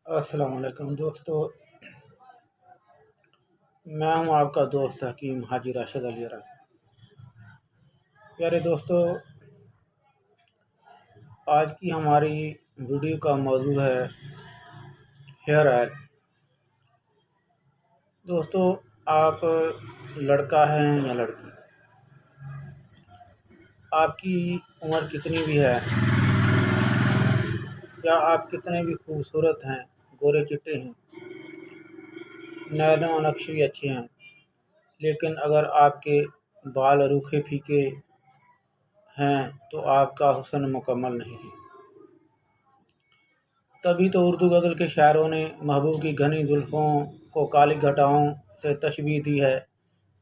अस्सलाम वालेकुम दोस्तों। मैं हूं आपका दोस्त हकीम हाजी राशिद अली अरा। प्यारे दोस्तों, आज की हमारी वीडियो का मौजू है हेयर ऑयल। दोस्तों, आप लड़का हैं या लड़की, आपकी उम्र कितनी भी है या आप कितने भी खूबसूरत हैं, गोरे चिट्टे हैं, नैनो नक्श भी अच्छे हैं, लेकिन अगर आपके बाल रूखे फीके हैं तो आपका हुस्न मुकम्मल नहीं है। तभी तो उर्दू गज़ल के शायरों ने महबूब की घनी जुल्फ़ों को काली घटाओं से तशबीह दी है।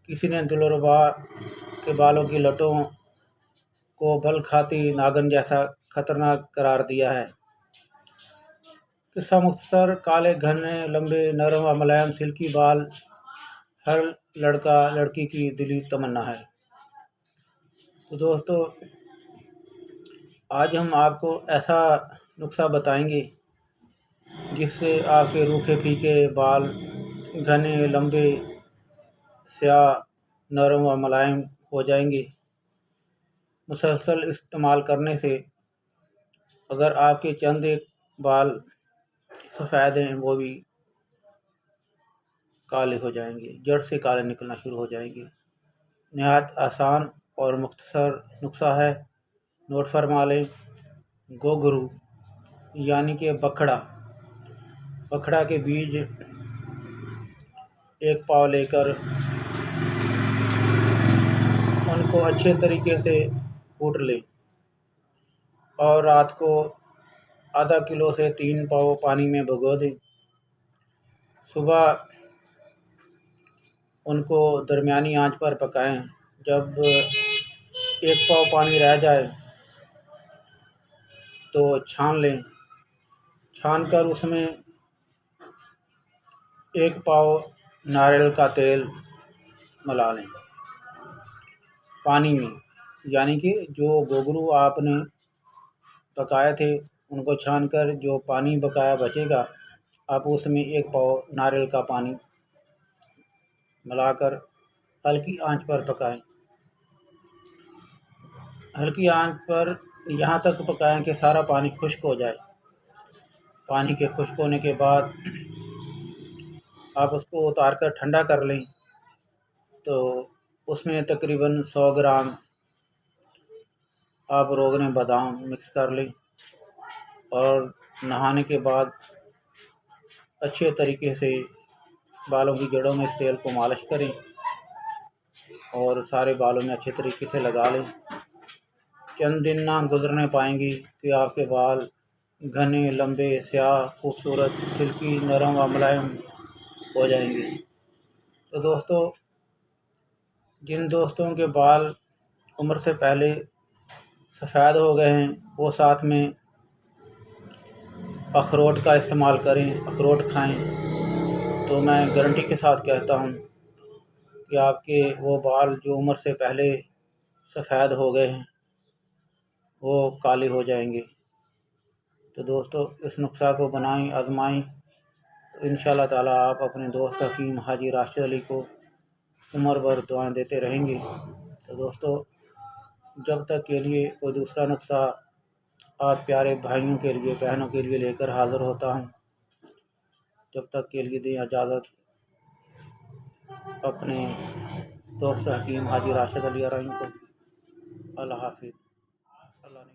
किसी ने दिलरुबा के बालों की लटों को बल खाती नागिन जैसा खतरनाक करार दिया है। किस्सा मुख्तसर, काले घने लंबे नरम व मुलायम सिल्की बाल हर लड़का लड़की की दिली तमन्ना है। तो दोस्तों, आज हम आपको ऐसा नुस्खा बताएंगे जिससे आपके रूखे फीके बाल घने लंबे स्याह नरम व मुलायम हो जाएंगे। मुसलसल इस्तेमाल करने से अगर आपके चंद एक बाल सफ़ेद हैं वो भी काले हो जाएंगे, जड़ से काले निकलना शुरू हो जाएंगे। नहायत आसान और मुख्तसर नुस्खा है, नोट फरमा लें। गोगरू यानी कि बखड़ा, बखड़ा के बीज 1 पाव लेकर उनको अच्छे तरीके से कूट लें और रात को आधा किलो से 3 पाव पानी में भिगो दें। सुबह उनको दरमियानी आंच पर पकाएं। जब 1 पाव पानी रह जाए तो छान लें। छान कर उसमें 1 पाव नारियल का तेल मिला लें पानी में, यानी कि जो गोगरू आपने पकाए थे उनको छान कर जो पानी बकाया बचेगा आप उसमें 1 पाव नारियल का पानी मिलाकर हल्की आंच पर पकाएं। हल्की आंच पर यहाँ तक पकाएं कि सारा पानी खुश्क हो जाए। पानी के खुश्क होने के बाद आप उसको उतार कर ठंडा कर लें। तो उसमें तकरीबन 100 ग्राम आप रोगन बादाम मिक्स कर लें और नहाने के बाद अच्छे तरीके से बालों की जड़ों में इस तेल को मालिश करें और सारे बालों में अच्छे तरीके से लगा लें। चंद दिन ना गुजरने पाएंगी कि आपके बाल घने लंबे स्याह खूबसूरत सिल्की नरम व मुलायम हो जाएंगे। तो दोस्तों, जिन दोस्तों के बाल उम्र से पहले सफ़ेद हो गए हैं वो साथ में अखरोट का इस्तेमाल करें, अखरोट खाएं। तो मैं गारंटी के साथ कहता हूँ कि आपके वो बाल जो उम्र से पहले सफ़ेद हो गए हैं वो काले हो जाएंगे। तो दोस्तों, इस नुस्खा को बनाएं, आजमाएं, तो इंशाअल्लाह ताला आप अपने दोस्त हकीम हाजी राशिद अली को उम्र भर दुआएं देते रहेंगे। तो दोस्तों, जब तक के लिए कोई दूसरा नुस्खा आप प्यारे भाइयों के लिए बहनों के लिए लेकर हाज़िर होता हूँ, जब तक के लिए दें इजाज़त अपने दोस्त हकीम हाजी राशिद अली अरा को। अल्लाह हाफिज़। अल्लाह ने